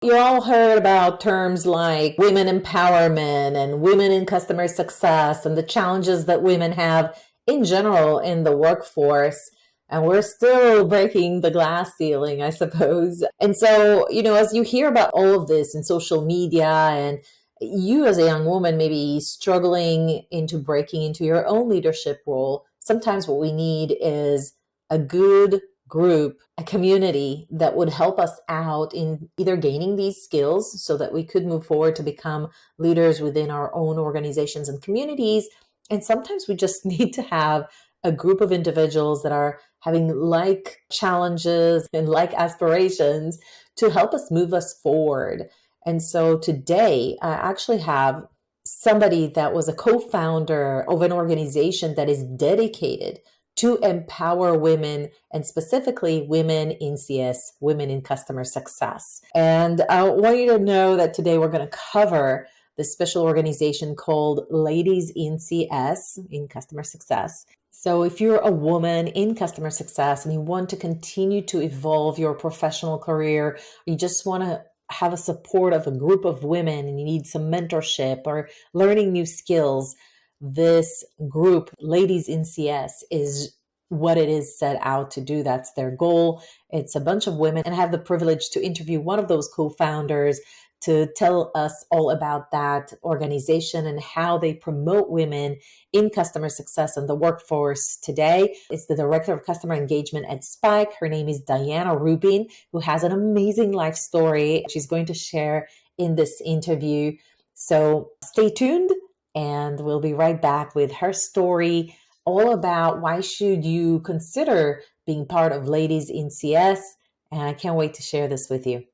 You all heard about terms like women empowerment and women in customer success and the challenges that women have in general in the workforce. And we're still breaking the glass ceiling, I suppose. And so, as you hear about all of this in social media and you as a young woman maybe struggling into breaking into your own leadership role, sometimes what we need is a good group, a community that would help us out in either gaining these skills so that we could move forward to become leaders within our own organizations and communities. And sometimes we just need to have a group of individuals that are having like challenges and like aspirations to help us move us forward. And so today, I actually have somebody that was a co-founder of an organization that is dedicated to empower women and specifically women in CS, women in customer success. And I want you to know that today we're going to cover this special organization called Ladies in CS, in customer success. So if you're a woman in customer success and you want to continue to evolve your professional career, you just want to have a support of a group of women and you need some mentorship or learning new skills, this group, Ladies in CS, is what it is set out to do. That's their goal. It's a bunch of women, and I have the privilege to interview one of those co-founders to tell us all about that organization and how they promote women in customer success and the workforce today. It's the Director of Customer Engagement at Spike. Her name is Diana Rubine, who has an amazing life story she's going to share in this interview. So stay tuned, and we'll be right back with her story all about why should you consider being part of Ladies in CS. And I can't wait to share this with you.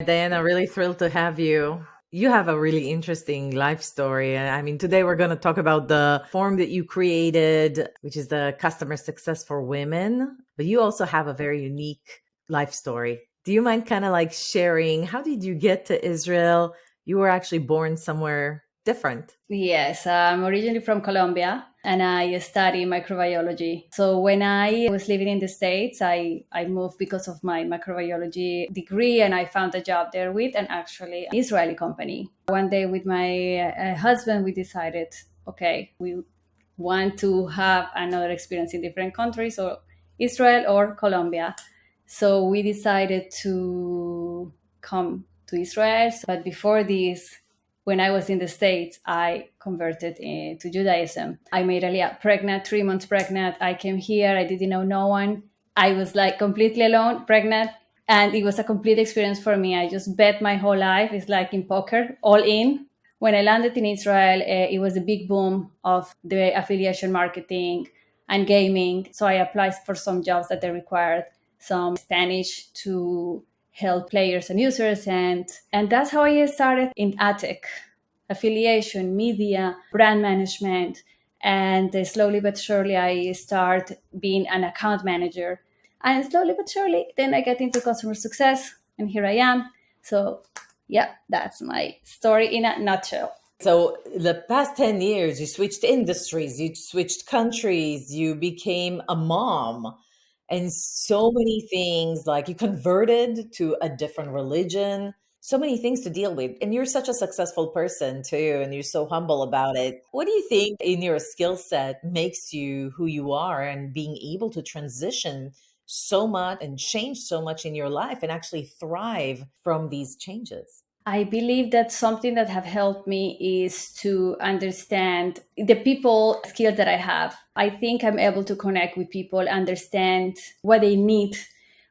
Diana, really thrilled to have you. You have a really interesting life story. I mean, today we're going to talk about the form that you created, which is the Customer Success for Women. But you also have a very unique life story. Do you mind kind of like sharing, how did you get to Israel? You were actually born somewhere different. Yes, I'm originally from Colombia and I study microbiology. So when I was living in the States, I moved because of my microbiology degree and I found a job there with an actually Israeli company. One day with my husband, we decided, okay, we want to have another experience in different countries, or Israel or Colombia. So we decided to come to Israel. But before this, when I was in the States, I converted to Judaism. I made Aliyah pregnant, 3 months pregnant. I came here. I didn't know no one. I was like completely alone, pregnant. And it was a complete experience for me. I just bet my whole life. It's like in poker, all in. When I landed in Israel, it was a big boom of the affiliation marketing and gaming. So I applied for some jobs that they required some Spanish to help players and users. And that's how I started in ad tech, affiliation, media, brand management. And slowly but surely, I start being an account manager. And slowly but surely, then I get into customer success. And here I am. So yeah, that's my story in a nutshell. So the past 10 years, you switched industries, you switched countries, you became a mom, and so many things, like you converted to a different religion, so many things to deal with. And you're such a successful person too, and you're so humble about it. What do you think in your skill set makes you who you are and being able to transition so much and change so much in your life and actually thrive from these changes? I believe that something that have helped me is to understand the people skills that I have. I think I'm able to connect with people, understand what they need,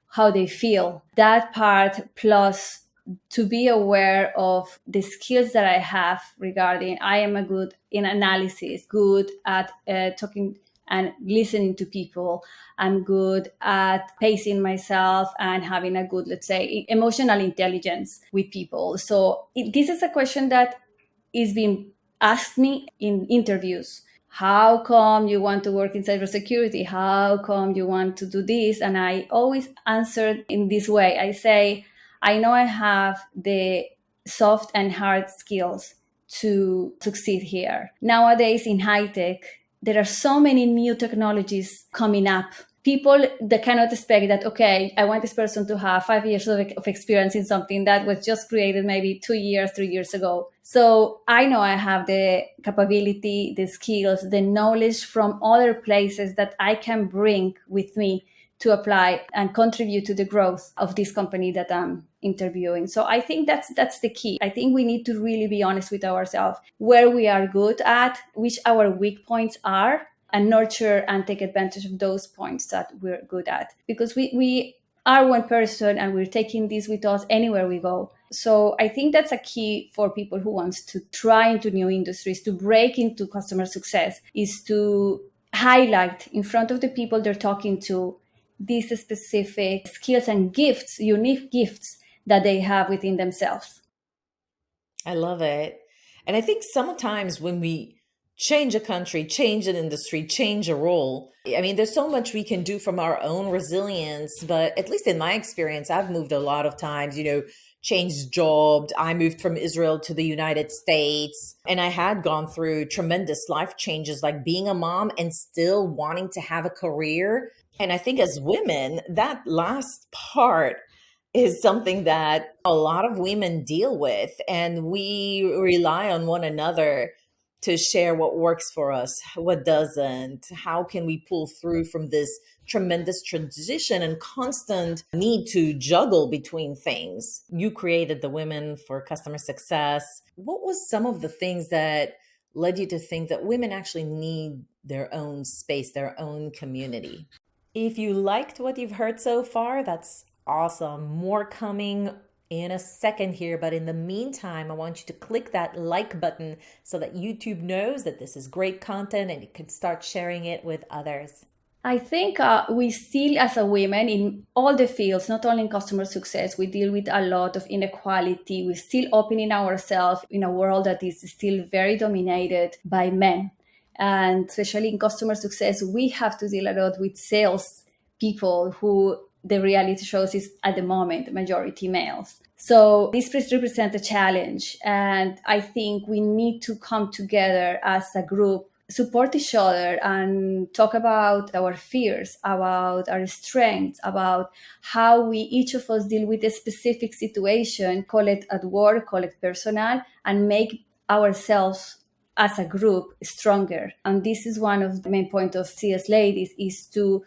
how they feel. That part, plus to be aware of the skills that I have regarding I am a good in analysis, good at talking and listening to people. I'm good at pacing myself and having a good, let's say, emotional intelligence with people. So this is a question that is being asked me in interviews. how come you want to work in cybersecurity? How come you want to do this? And I always answered in this way. I say, I know I have the soft and hard skills to succeed here. Nowadays in high tech, there are so many new technologies coming up. People that cannot expect that, okay, I want this person to have 5 years of experience in something that was just created maybe 2 years, 3 years ago. So I know I have the capability, the skills, the knowledge from other places that I can bring with me to apply and contribute to the growth of this company that I'm interviewing. So I think that's the key. I think we need to really be honest with ourselves, where we are good at, which our weak points are, and nurture and take advantage of those points that we're good at. Because we are one person and we're taking this with us anywhere we go. So I think that's a key for people who wants to try into new industries, to break into customer success, is to highlight in front of the people they're talking to these specific skills and gifts, unique gifts that they have within themselves. I love it. And I think sometimes when we change a country, change an industry, change a role, I mean, there's so much we can do from our own resilience. But at least in my experience, I've moved a lot of times, changed jobs. I moved from Israel to the United States, and I had gone through tremendous life changes, like being a mom and still wanting to have a career. And I think as women, that last part is something that a lot of women deal with, and we rely on one another to share what works for us, what doesn't, how can we pull through from this tremendous transition and constant need to juggle between things. You created the Women for Customer Success. What was some of the things that led you to think that women actually need their own space, their own community? If you liked what you've heard so far, that's awesome. More coming in a second here, but in the meantime, I want you to click that like button so that YouTube knows that this is great content and you can start sharing it with others. I think we still, as a women in all the fields, not only in customer success, we deal with a lot of inequality. We're still opening ourselves in a world that is still very dominated by men. And especially in customer success, we have to deal a lot with sales people who the reality shows is at the moment majority males. So this represents a challenge. And I think we need to come together as a group, support each other, and talk about our fears, about our strengths, about how we each of us deal with a specific situation, call it at work, call it personal, and make ourselves as a group stronger. And this is one of the main points of CS Ladies, is to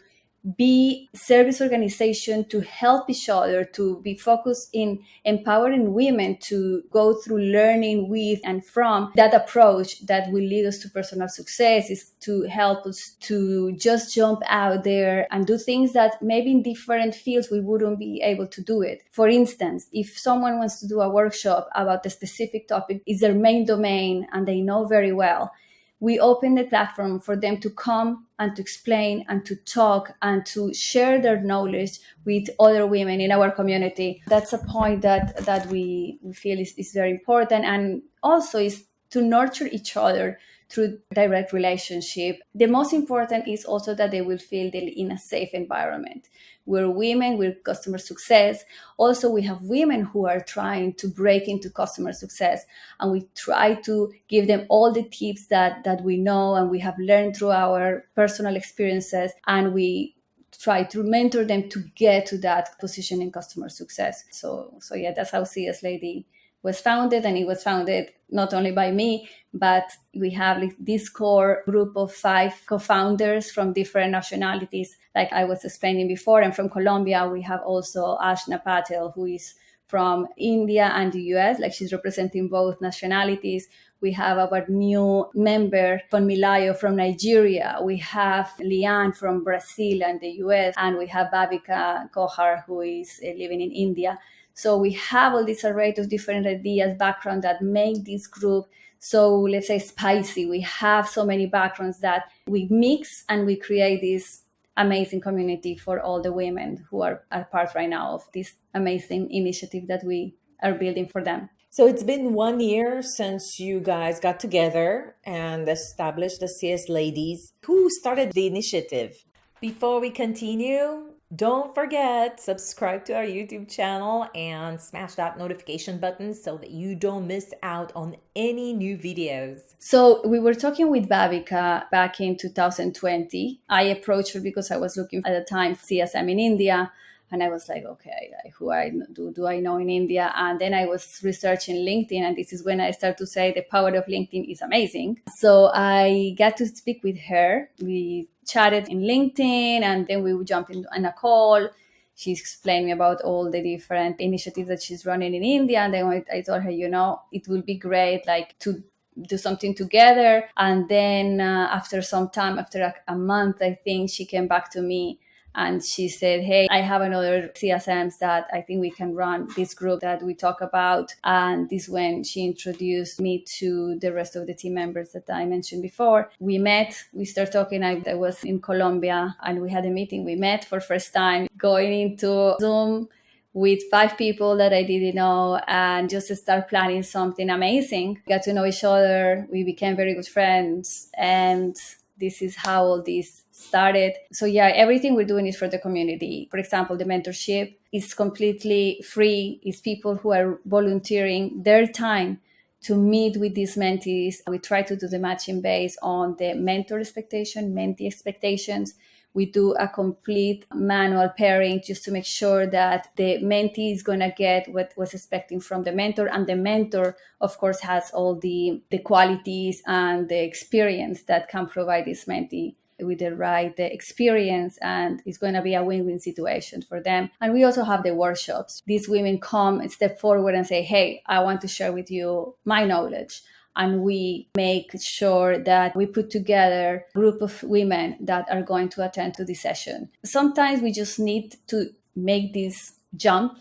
be service organization, to help each other, to be focused in empowering women to go through learning with and from. That approach that will lead us to personal success is to help us to just jump out there and do things that maybe in different fields we wouldn't be able to do it. For instance, if someone wants to do a workshop about a specific topic, is their main domain and they know very well, we open the platform for them to come and to explain and to talk and to share their knowledge with other women in our community. That's a point that we feel is very important, and also is to nurture each other through direct relationship. The most important is also that they will feel they're in a safe environment. We're women, we're customer success. Also, we have women who are trying to break into customer success, and we try to give them all the tips that we know and we have learned through our personal experiences, and we try to mentor them to get to that position in customer success. So yeah, that's how CS Lady was founded, and it was founded not only by me, but we have this core group of 5 co-founders from different nationalities, like I was explaining before. And from Colombia, we have also Ashna Patel, who is from India and the US, like she's representing both nationalities. We have our new member, Milayo, from Nigeria. We have Liane from Brazil and the US, and we have Babika Kohar, who is living in India. So we have all this array of different ideas, background that make this group so, let's say, spicy. We have so many backgrounds that we mix and we create this amazing community for all the women who are part right now of this amazing initiative that we are building for them. So it's been 1 year since you guys got together and established the CS Ladies. Who started the initiative? Before we continue, don't forget, subscribe to our YouTube channel and smash that notification button so that you don't miss out on any new videos. So we were talking with Babika back in 2020. I approached her because I was looking at the time for CSM in India. And I was like, okay, like, who do I know in India? And then I was researching LinkedIn. And this is when I started to say the power of LinkedIn is amazing. So I got to speak with her. We chatted in LinkedIn, and then we would jump in a call. She explained me about all the different initiatives that she's running in India. And then I told her, it will be great, like, to do something together. And then after some time, after a month, I think, she came back to me and she said, hey, I have another CSMs that I think we can run this group that we talk about. And this when she introduced me to the rest of the team members that I mentioned before. We met, we started talking. I was in Colombia and we had a meeting. We met for first time going into Zoom with 5 people that I didn't know and just start planning something amazing. Got to know each other. We became very good friends. And this is how all this started. So yeah, everything we're doing is for the community. For example, the mentorship is completely free. It's people who are volunteering their time to meet with these mentees. We try to do the matching based on the mentor expectation, mentee expectations. We do a complete manual pairing just to make sure that the mentee is going to get what was expecting from the mentor. And the mentor, of course, has all the qualities and the experience that can provide this mentee with the right experience, and it's going to be a win-win situation for them. And we also have the workshops. These women come and step forward and say, hey, I want to share with you my knowledge. And we make sure that we put together a group of women that are going to attend to this session. Sometimes we just need to make this jump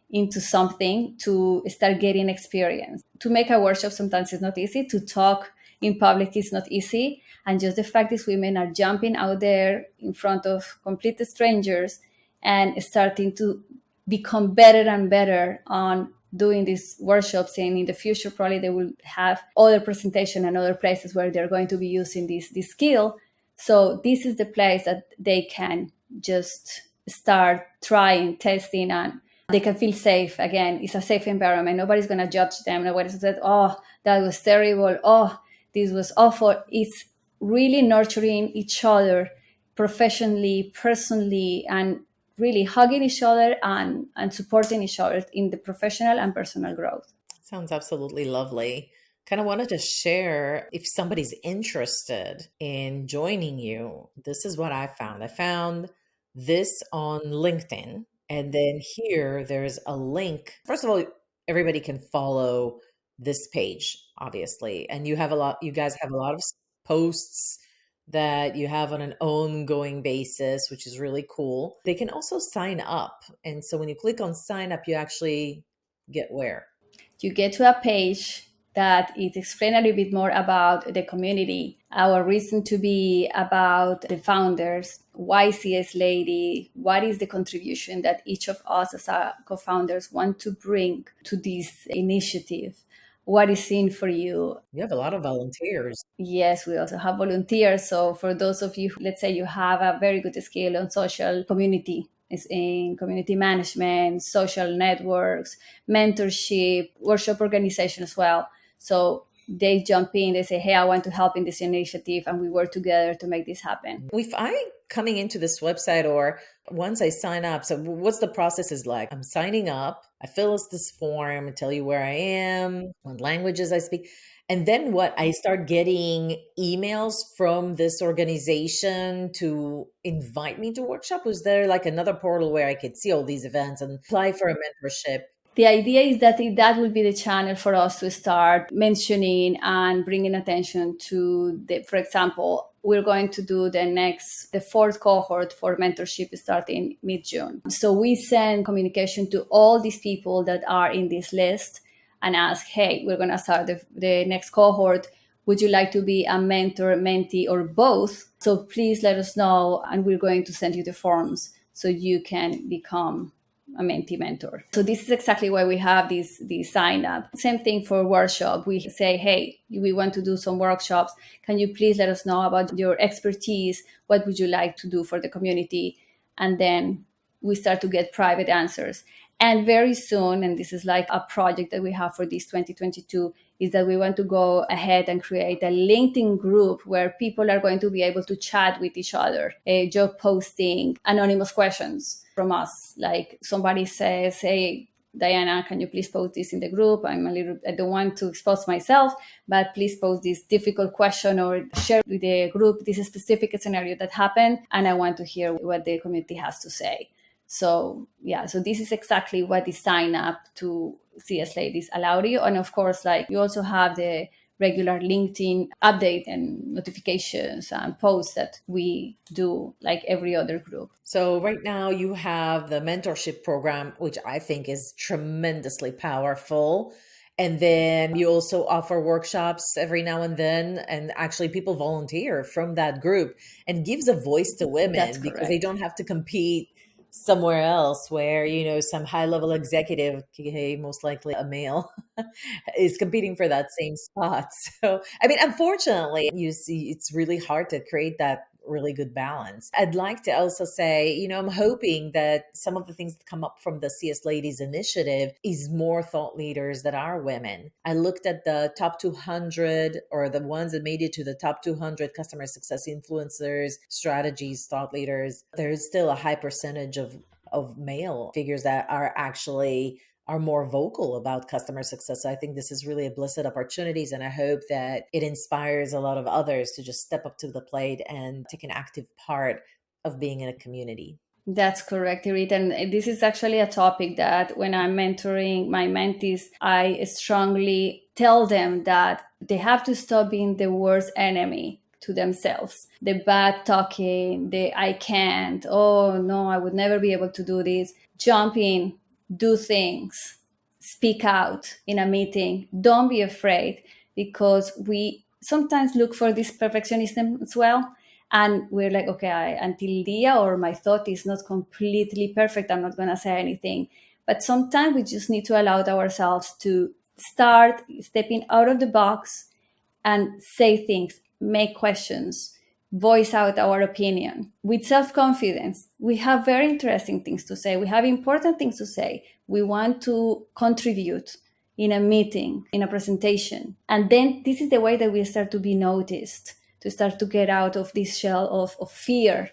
into something to start getting experience. To make a workshop sometimes is not easy. To talk in public is not easy. And just the fact these women are jumping out there in front of complete strangers and starting to become better and better on doing these workshops, and in the future probably they will have other presentation and other places where they're going to be using this skill. So this is the place that they can just start trying, testing, and they can feel safe. Again, it's a safe environment. Nobody's going to judge them. Nobody's said, oh, that was terrible. Oh, this was awful. It's really nurturing each other professionally, personally, and really hugging each other and supporting each other in the professional and personal growth. Sounds absolutely lovely. Kind of wanted to share, if somebody's interested in joining you, this is what I found. I found this on LinkedIn. And then here there's a link. First of all, everybody can follow this page, obviously. And you guys have a lot of posts that you have on an ongoing basis, which is really cool. They can also sign up. And so when you click on sign up, you actually get where? You get to a page that it explains a little bit more about the community, our reason to be, about the founders, why CS Lady, what is the contribution that each of us as co-founders want to bring to this initiative. What is in for you? You have a lot of volunteers. Yes, we also have volunteers. So for those of you, let's say you have a very good skill on social community, is in community management, social networks, mentorship, workshop organization as well. So they jump in, they say, hey, I want to help in this initiative, and we work together to make this happen. If I coming into this website, or once I sign up, so what's the process is like? I'm signing up, I fill out this form, I tell you where I am, what languages I speak. And then what? I start getting emails from this organization to invite me to workshop. Was there like another portal where I could see all these events and apply for a mentorship? The idea is that that will be the channel for us to start mentioning and bringing attention to for example, we're going to do the 4th cohort for mentorship starting mid-June. So we send communication to all these people that are in this list and ask, hey, we're going to start the next cohort. Would you like to be a mentor, mentee, or both? So please let us know, and we're going to send you the forms so you can become a mentee mentor. So this is exactly why we have this sign up. Same thing for workshop. We say, hey, we want to do some workshops. Can you please let us know about your expertise? What would you like to do for the community? And then we start to get private answers. And very soon, and this is like a project that we have for this 2022, is that we want to go ahead and create a LinkedIn group where people are going to be able to chat with each other, job posting, anonymous questions from us. Like somebody says, hey, Diana, can you please post this in the group? I don't want to expose myself, but please post this difficult question or share with the group this specific scenario that happened. And I want to hear what the community has to say. So this is exactly what the sign up to CS Ladies allowed you. And of course, like you also have the regular LinkedIn update and notifications and posts that we do like every other group. So right now you have the mentorship program, which I think is tremendously powerful. And then you also offer workshops every now and then. And actually people volunteer from that group and gives a voice to women because they don't have to compete somewhere else where, some high level executive, most likely a male, is competing for that same spot. So, I mean, unfortunately, you see, it's really hard to create that really good balance. I'd like to also say, I'm hoping that some of the things that come up from the CS Ladies initiative is more thought leaders that are women. I looked at the top 200 or the ones that made it to the top 200 customer success influencers, strategies, thought leaders. There's still a high percentage of male figures that are more vocal about customer success. So I think this is really a blessed opportunities. And I hope that it inspires a lot of others to just step up to the plate and take an active part of being in a community. That's correct, Irit. And this is actually a topic that when I'm mentoring my mentees, I strongly tell them that they have to stop being the worst enemy to themselves. The bad talking, the I can't, oh no, I would never be able to do this. Jump in, do things, speak out in a meeting. Don't be afraid, because we sometimes look for this perfectionism as well. And we're like, okay, until Dia or my thought is not completely perfect, I'm not going to say anything. But sometimes we just need to allow ourselves to start stepping out of the box and say things, make questions, voice out our opinion with self-confidence. We have very interesting things to say. We have important things to say. We want to contribute in a meeting, in a presentation. And then this is the way that we start to be noticed, to start to get out of this shell of fear,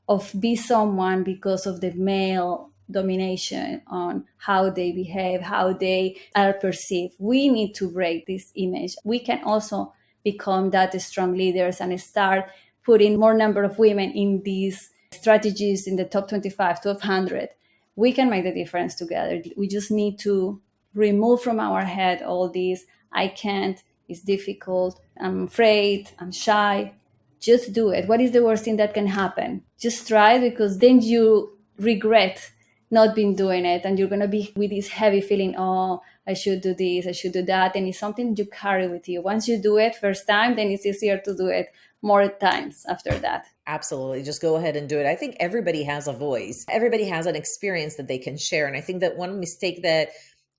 of be someone because of the male domination on how they behave, how they are perceived. We need to break this image. We can also become that strong leaders and start putting more number of women in these strategies in the top 25, top 100. We can make the difference together. We just need to remove from our head all these, I can't, it's difficult, I'm afraid, I'm shy. Just do it. What is the worst thing that can happen? Just try it, because then you regret not been doing it, and you're going to be with this heavy feeling, oh, I should do this, I should do that. And it's something you carry with you. Once you do it first time, then it's easier to do it more times after that. Absolutely. Just go ahead and do it. I think everybody has a voice. Everybody has an experience that they can share. And I think that one mistake that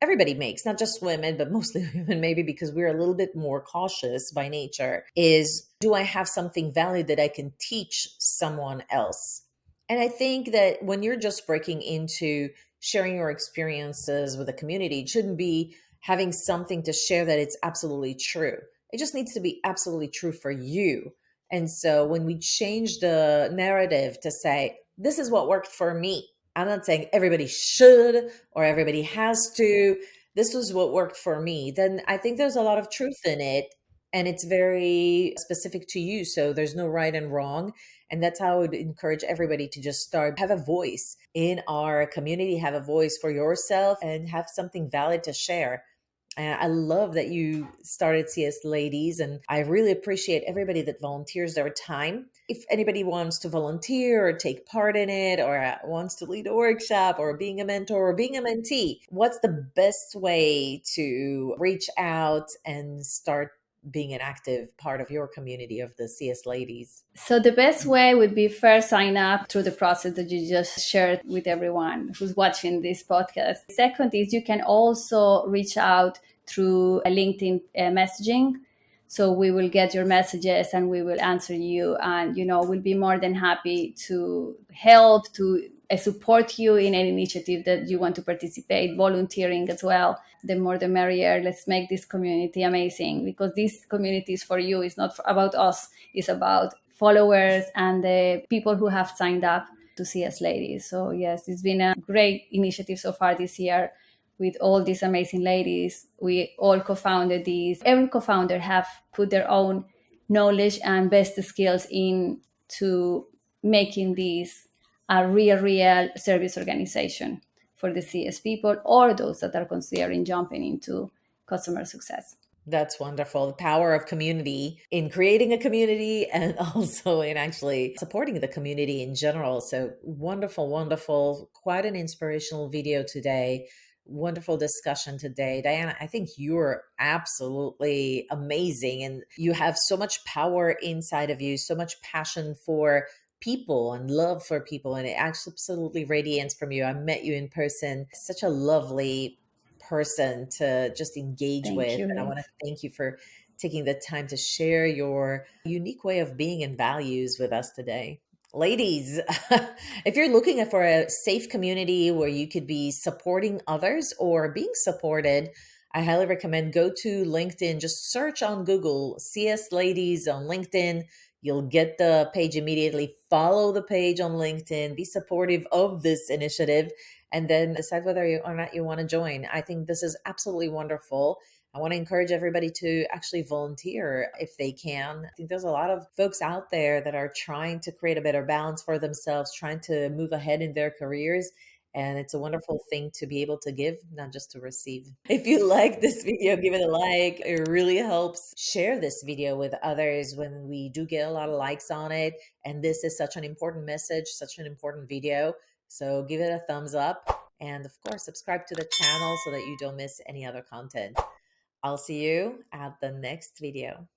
everybody makes, not just women, but mostly women, maybe because we're a little bit more cautious by nature, is, do I have something valid that I can teach someone else? And I think that when you're just breaking into sharing your experiences with a community, it shouldn't be having something to share that it's absolutely true. It just needs to be absolutely true for you. And so when we change the narrative to say, this is what worked for me, I'm not saying everybody should or everybody has to, this was what worked for me, then I think there's a lot of truth in it. And it's very specific to you. So there's no right and wrong. And that's how I would encourage everybody to just start, have a voice in our community, have a voice for yourself, and have something valid to share. And I love that you started CS Ladies, and I really appreciate everybody that volunteers their time. If anybody wants to volunteer or take part in it, or wants to lead a workshop, or being a mentor or being a mentee, what's the best way to reach out and start being an active part of your community of the CS ladies? So the best way would be first sign up through the process that you just shared with everyone who's watching this podcast. Second is you can also reach out through a LinkedIn messaging. So we will get your messages and we will answer you, and we'll be more than happy to help, to support you in any initiative that you want to participate, volunteering as well. The more the merrier. Let's make this community amazing, because this community is for you. It's not about us. It's about followers and the people who have signed up to CS Ladies. So yes, it's been a great initiative so far this year with all these amazing ladies. We all co-founded these. Every co-founder have put their own knowledge and best skills into making these a real service organization for the CS people or those that are considering jumping into customer success. That's wonderful. The power of community in creating a community and also in actually supporting the community in general. So wonderful, wonderful. Quite an inspirational video today. Wonderful discussion today. Diana, I think you're absolutely amazing and you have so much power inside of you, so much passion for people and love for people. And it absolutely radiates from you. I met you in person. Such a lovely person to just engage Thank with. you, And I Ruth. want to thank you for taking the time to share your unique way of being and values with us today. Ladies, if you're looking for a safe community where you could be supporting others or being supported, I highly recommend go to LinkedIn. Just search on Google CS Ladies on LinkedIn. You'll get the page immediately. Follow the page on LinkedIn. Be supportive of this initiative and then decide whether you or not you want to join. I think this is absolutely wonderful. I want to encourage everybody to actually volunteer if they can. I think there's a lot of folks out there that are trying to create a better balance for themselves, trying to move ahead in their careers. And it's a wonderful thing to be able to give, not just to receive. If you like this video, give it a like. It really helps. Share this video with others when we do get a lot of likes on it. And this is such an important message, such an important video. So give it a thumbs up. And of course, subscribe to the channel so that you don't miss any other content. I'll see you at the next video.